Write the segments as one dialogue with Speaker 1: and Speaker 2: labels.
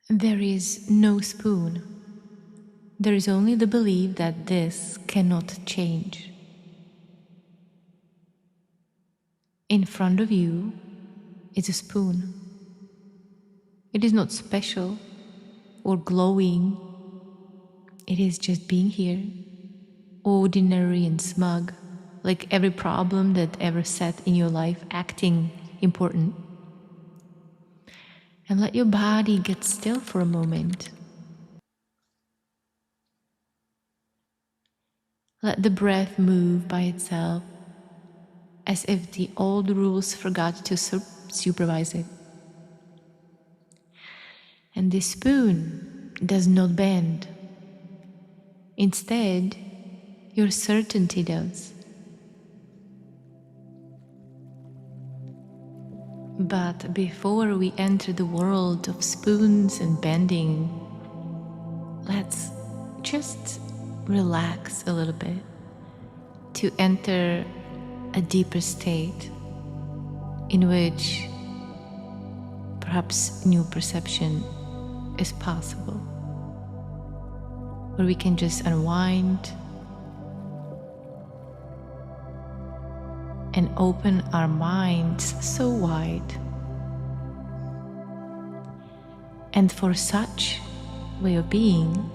Speaker 1: There is no spoon. There is only the belief that this cannot change. In front of you is a spoon. It is not special or glowing. It is just being here, ordinary and smug, like every problem that ever sat in your life acting important. And let your body get still for a moment. Let the breath move by itself, as if the old rules forgot to supervise it. And this spoon does not bend. Instead, your certainty does. But before we enter the world of spoons and bending, let's just relax a little bit to enter a deeper state in which perhaps new perception is possible, where we can just unwind and open our minds so wide. And for such way of being,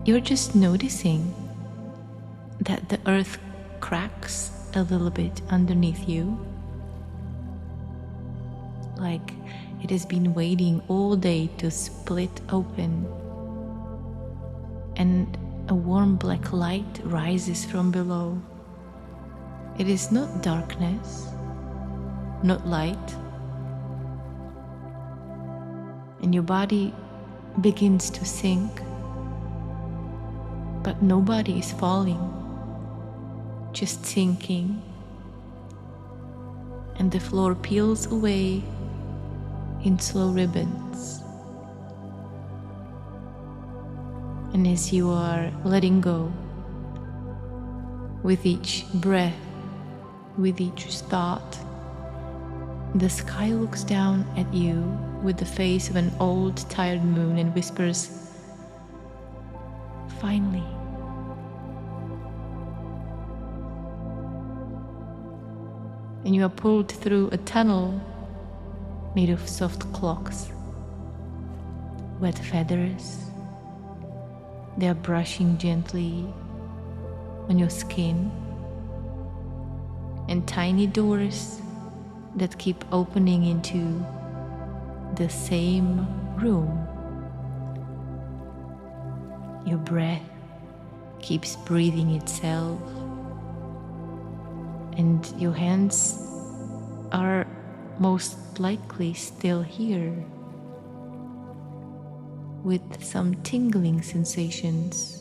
Speaker 1: you're just noticing that the earth cracks a little bit underneath you, like it has been waiting all day to split open, and a warm black light rises from below. It is not darkness, not light, and your body begins to sink, but nobody is falling, just sinking, and the floor peels away in slow ribbons. And as you are letting go, with each breath, with each thought, the sky looks down at you with the face of an old, tired moon and whispers, "Finally." And you are pulled through a tunnel made of soft clogs, wet feathers. They are brushing gently on your skin, and tiny doors that keep opening into the same room. Your breath keeps breathing itself, and your hands are most likely still here, with some tingling sensations.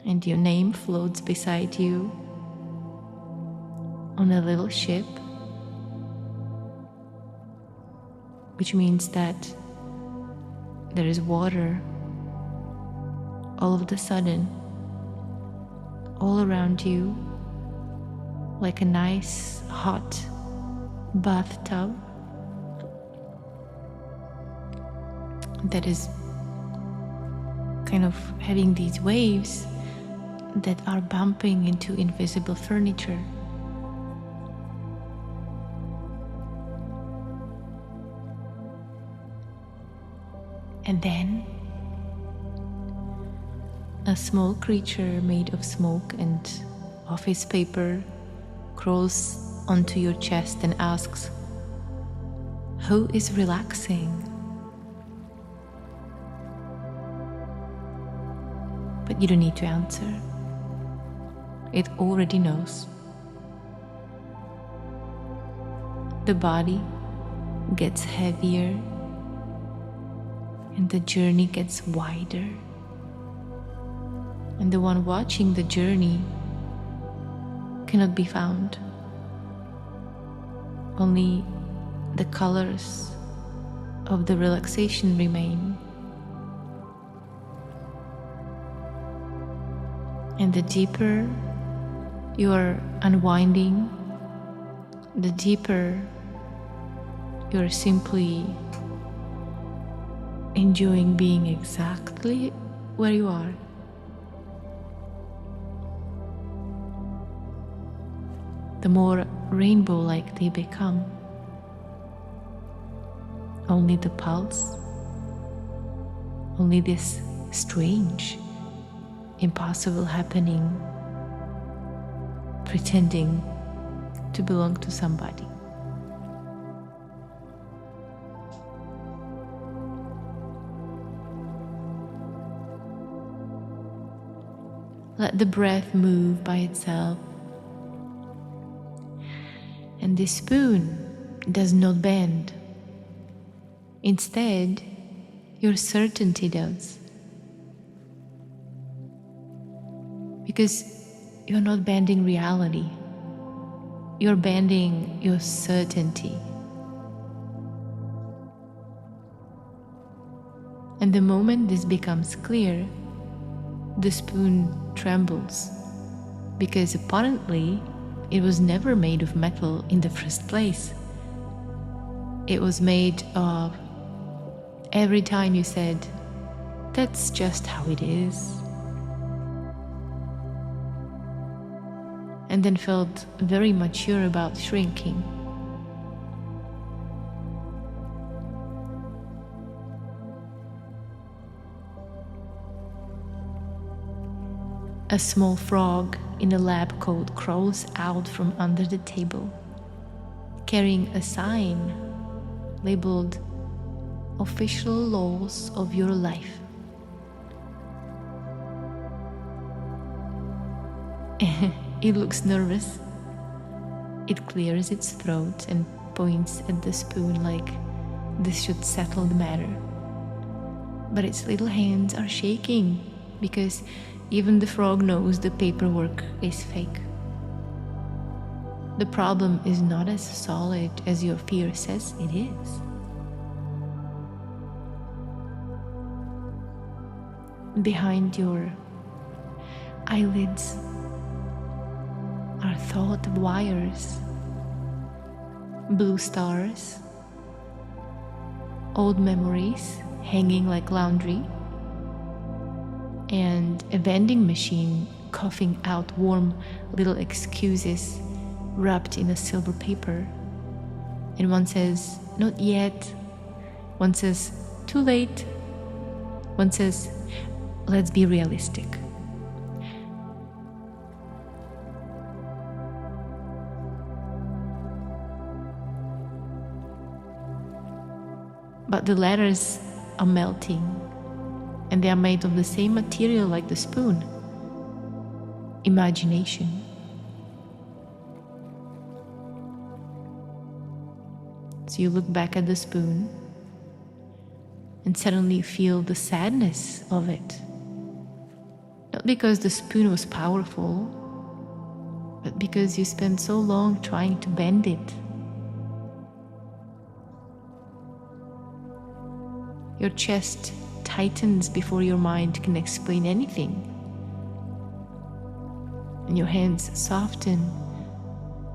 Speaker 1: And your name floats beside you on a little ship, which means that there is water all of a sudden all around you, like a nice hot bathtub that is kind of having these waves that are bumping into invisible furniture. And then a small creature made of smoke and office paper crawls onto your chest and asks, "Who is relaxing?" But you don't need to answer. It already knows. The body gets heavier and the journey gets wider. And the one watching the journey cannot be found. Only the colors of the relaxation remain. And the deeper you are unwinding the deeper you're simply enjoying being exactly where you are. The more rainbow-like they become. Only the pulse, only this strange, impossible happening, pretending to belong to somebody. Let the breath move by itself. And this spoon does not bend. Instead, your certainty does. Because you're not bending reality. You're bending your certainty. And the moment this becomes clear, the spoon trembles, because apparently it was never made of metal in the first place. It was made of every time you said, "That's just how it is," and then felt very mature about shrinking. A small frog in a lab coat crawls out from under the table, carrying a sign labeled "Official Laws of Your Life." It looks nervous. It clears its throat and points at the spoon like this should settle the matter. But its little hands are shaking because even the frog knows the paperwork is fake. The problem is not as solid as your fear says it is. Behind your eyelids are thought wires, blue stars, old memories hanging like laundry, and a vending machine coughing out warm little excuses wrapped in a silver paper. And one says, "Not yet." One says, "Too late." One says, "Let's be realistic." But the letters are melting, and they are made of the same material like the spoon: imagination. So you look back at the spoon and suddenly feel the sadness of it. Not because the spoon was powerful, but because you spent so long trying to bend it. Your chest tightens before your mind can explain anything, and your hands soften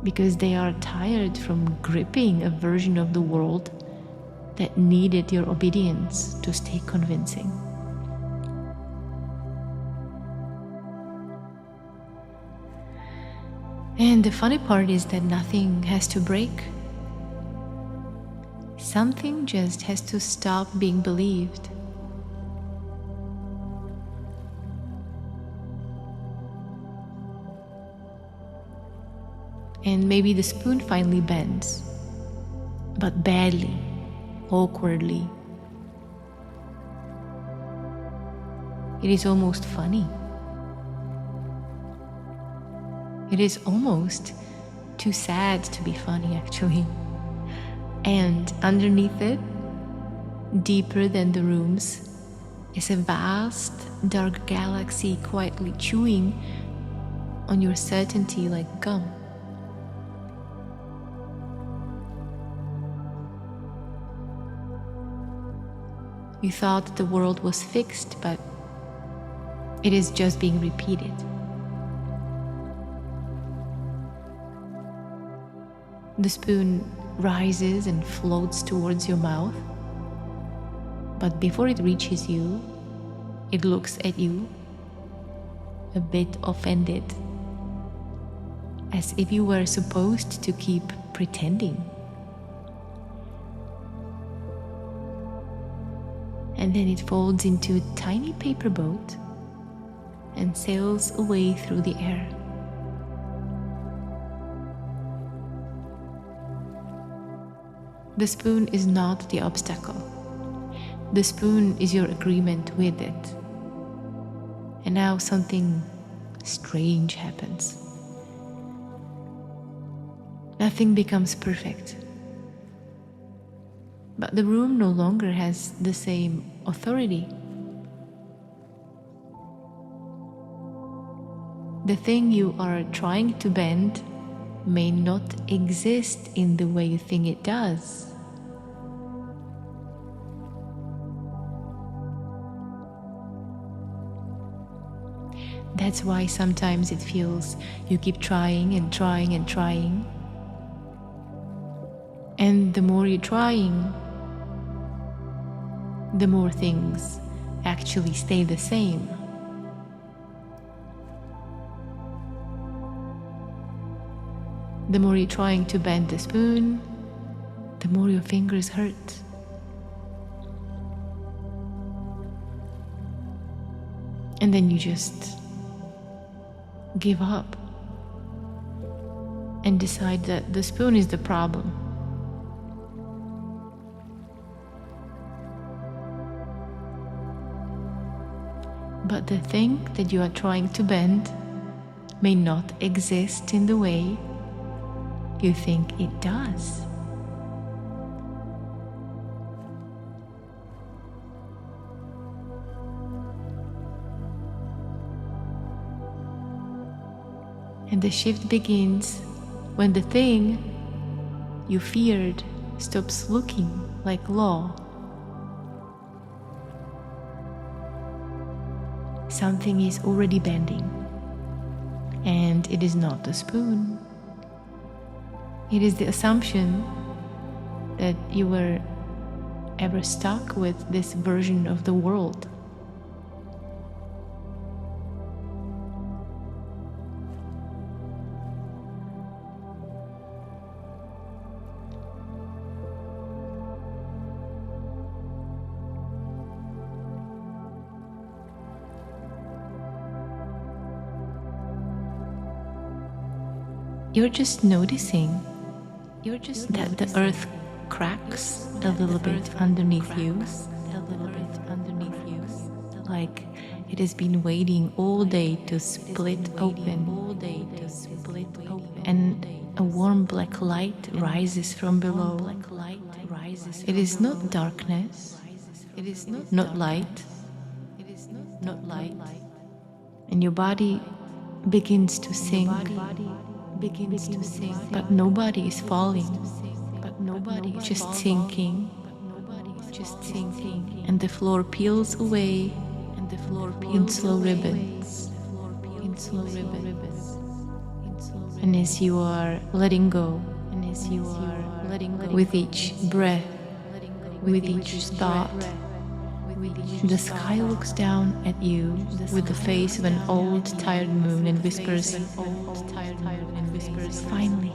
Speaker 1: because they are tired from gripping a version of the world that needed your obedience to stay convincing. And the funny part is that nothing has to break. Something just has to stop being believed. And maybe the spoon finally bends, but badly, awkwardly. It is almost funny. It is almost too sad to be funny, actually. And underneath it, deeper than the rooms, is a vast, dark galaxy quietly chewing on your certainty like gum. You thought the world was fixed, but it is just being repeated. 。The spoon rises and floats towards your mouth, but before it reaches you, it looks at you, a bit offended, as if you were supposed to keep pretending. And then it folds into a tiny paper boat and sails away through the air. The spoon is not the obstacle. The spoon is your agreement with it. And now something strange happens. Nothing becomes perfect. But the room no longer has the same authority. The thing you are trying to bend may not exist in the way you think it does. That's why sometimes it feels you keep trying and trying and trying. And the more you're trying, the more things actually stay the same. The more you're trying to bend the spoon, the more your fingers hurt. And then you just give up and decide that the spoon is the problem. But the thing that you are trying to bend may not exist in the way you think it does. And the shift begins when the thing you feared stops looking like law. Something is already bending, and it is not the spoon. It is the assumption that you were ever stuck with this version of the world. You're just noticing that the earth cracks a little bit underneath you, like it has been waiting all day to split open, and a warm black light rises from below. It is not darkness, it is not light, and your body begins to sink. But nobody is falling, just sinking, and the floor peels away in slow ribbons. And as you are letting go, with each breath, with each thought, the sky looks down at you with the face of an old tired moon and whispers, finally.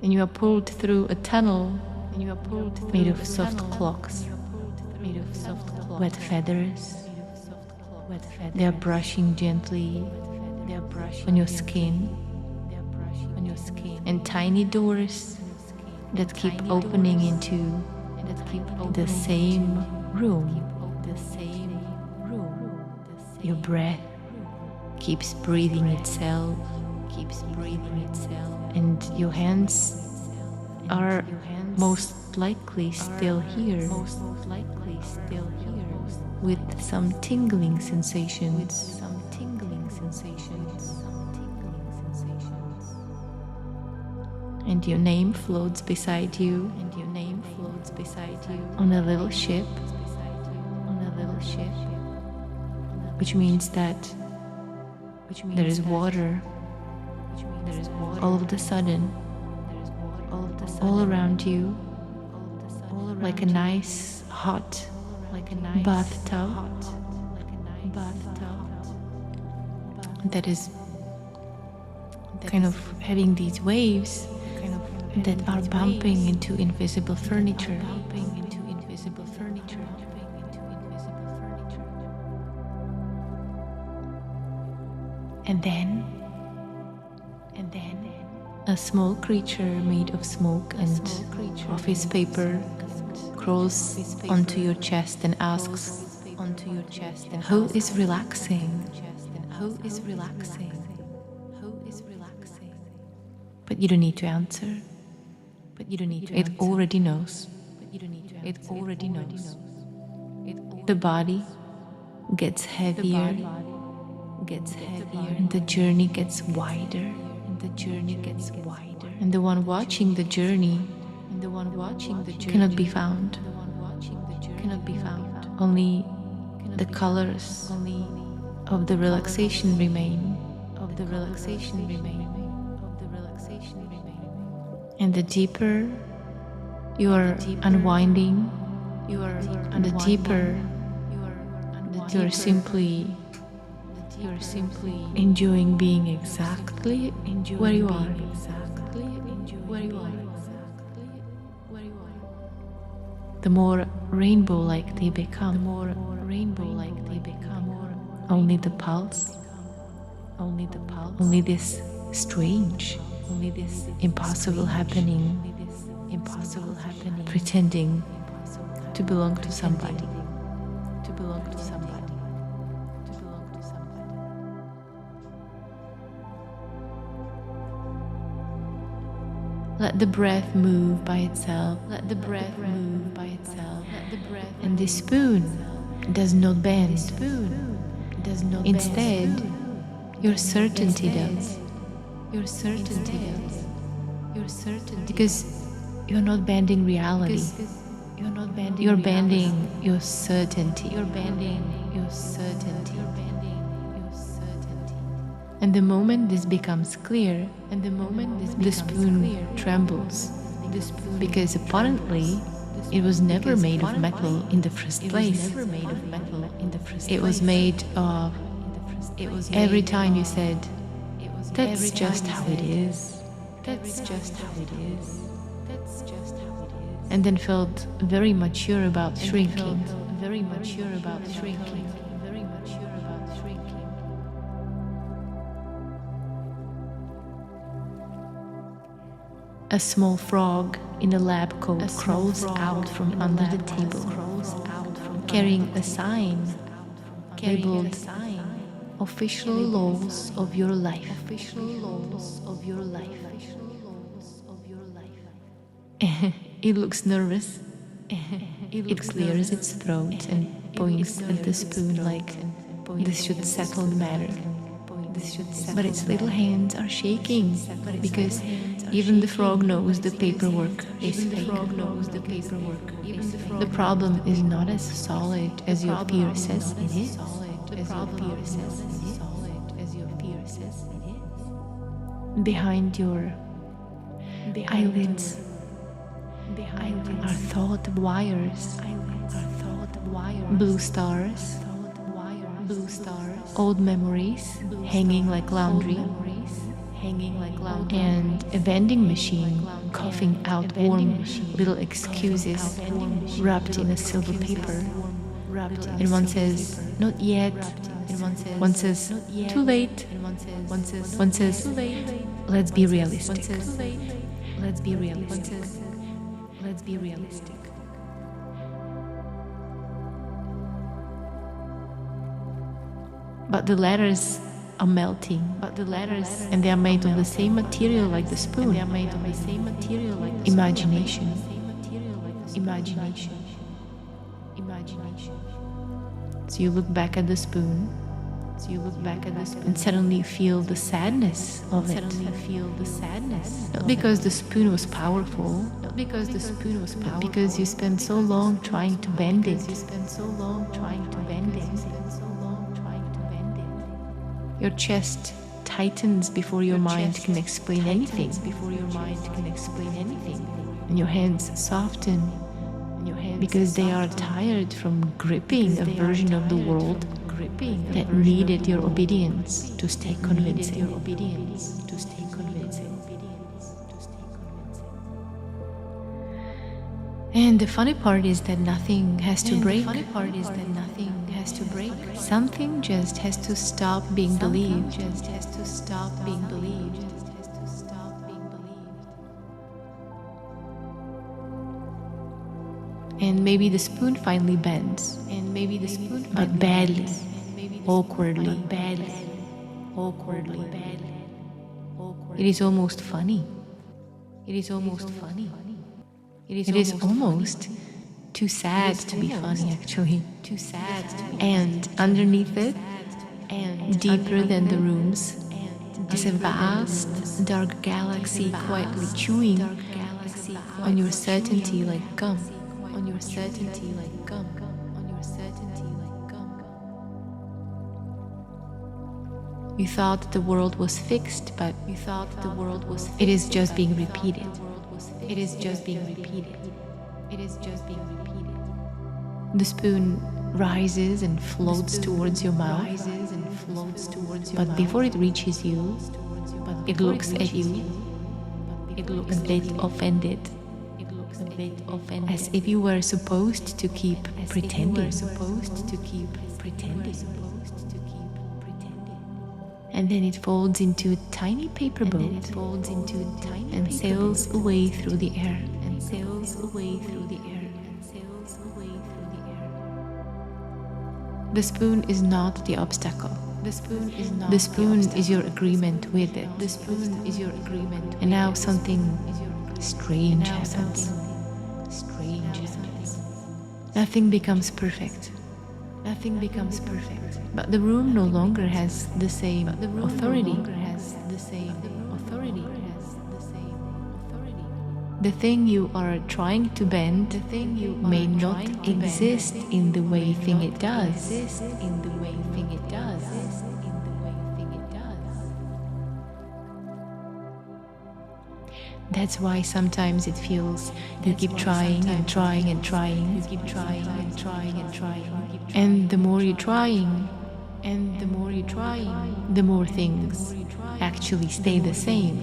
Speaker 1: And you are pulled through a tunnel made of soft clocks, wet feathers. They are brushing gently on your skin, and tiny doors that keep opening into the same room. Your breath keeps breathing itself, and your hands are most likely still here, with some tingling sensations. And your name floats beside you on a little ship, which means that there is water. All of the sudden, all around you, like a nice hot bathtub that is kind of having these waves that are bumping into invisible furniture. And then a small creature made of smoke and office paper crawls onto your chest and asks, "Who is relaxing? Who is relaxing?" But you don't need to answer. It already knows. The body gets heavier, and the journey gets wider. And the one watching the journey cannot be found. Only the colors of the relaxation remain. And the deeper you are unwinding, the deeper you're simply enjoying being exactly where you are. The more rainbow-like they become, only the pulse, only this strange, impossible happening, pretending to belong to somebody. Let the breath move by itself. And the spoon does not bend. Instead, your certainty does. Because you're not bending reality. You're bending your certainty. And the moment this becomes clear, the spoon trembles, because apparently it was never made of metal in the first place. It was made of, every time you said, "That's just how it is," and then felt very mature about shrinking. A small frog in a lab coat crawls out from under the table, carrying a sign labeled "Official Laws of Your Life." It looks nervous. It clears its throat and points at the spoon like this should settle the matter. But its little hands are shaking because even the frog knows the paperwork is fake. The problem is not as solid as your fear says it is. Behind your eyelids are thought wires, blue stars, old memories hanging like laundry, and a vending machine coughing out warm little excuses wrapped in a silver paper. And one says, "Not yet." One says, "Too late." One says, "Let's be realistic." But the letters are melting, and they are made of the same material like the spoon. Imagination. So you look back at the spoon, and suddenly you feel the sadness of it. Not because the spoon was powerful, but because you spent so long trying to bend it. Your chest tightens before your mind can explain anything. And your hands soften because they are tired from gripping a version of the world that needed your obedience to stay convincing. And the funny part is that nothing has to break. Something just has to stop being believed. And maybe the spoon finally bends. But badly. Awkwardly. It is almost funny. It is almost too sad to be funny, actually. And underneath it, deeper than the rooms, is a vast, dark galaxy quietly chewing on your certainty like gum. You thought the world was fixed, but it is just being repeated. The spoon rises and floats towards your mouth, but before it reaches you, it looks at you a bit offended, as if you were supposed to keep pretending. And then it folds into a tiny paper boat and sails away through the air. The spoon is not the obstacle. The spoon is your agreement with it. And now something strange happens. Nothing becomes perfect. But the room no longer has the same authority. The thing you are trying to bend may not exist in the way thing it does. That's why sometimes it feels you keep trying and trying and trying. And the more you're trying, the more things actually stay the same.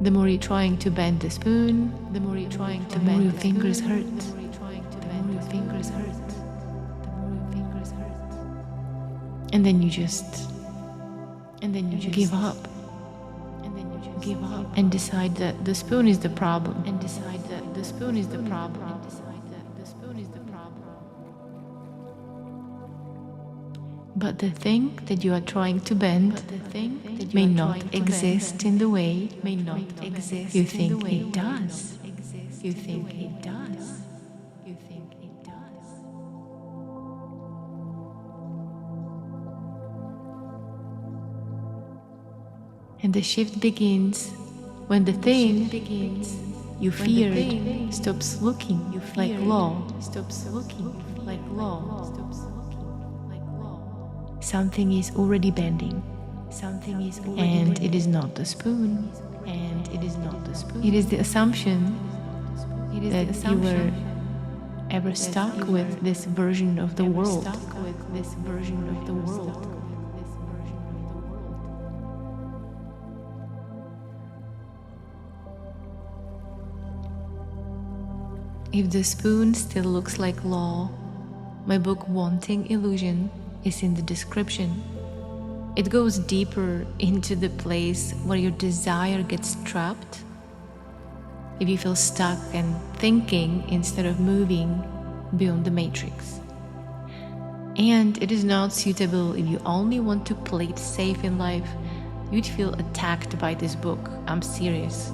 Speaker 1: The more you're trying to bend the spoon, the more your fingers hurt. And then you just give up. And decide that the spoon is the problem. But the thing that you are trying to bend may not exist in the way you think it does. And the shift begins when the thing you feared stops looking like law. Something is already bending, and it is not the spoon. It is the assumption that you were ever stuck with this version of the world. If the spoon still looks like law, my book Wanting Illusion is in the description. It goes deeper into the place where your desire gets trapped. If you feel stuck and thinking instead of moving beyond the matrix. And it is not suitable if you only want to play it safe in life. You'd feel attacked by this book. I'm serious.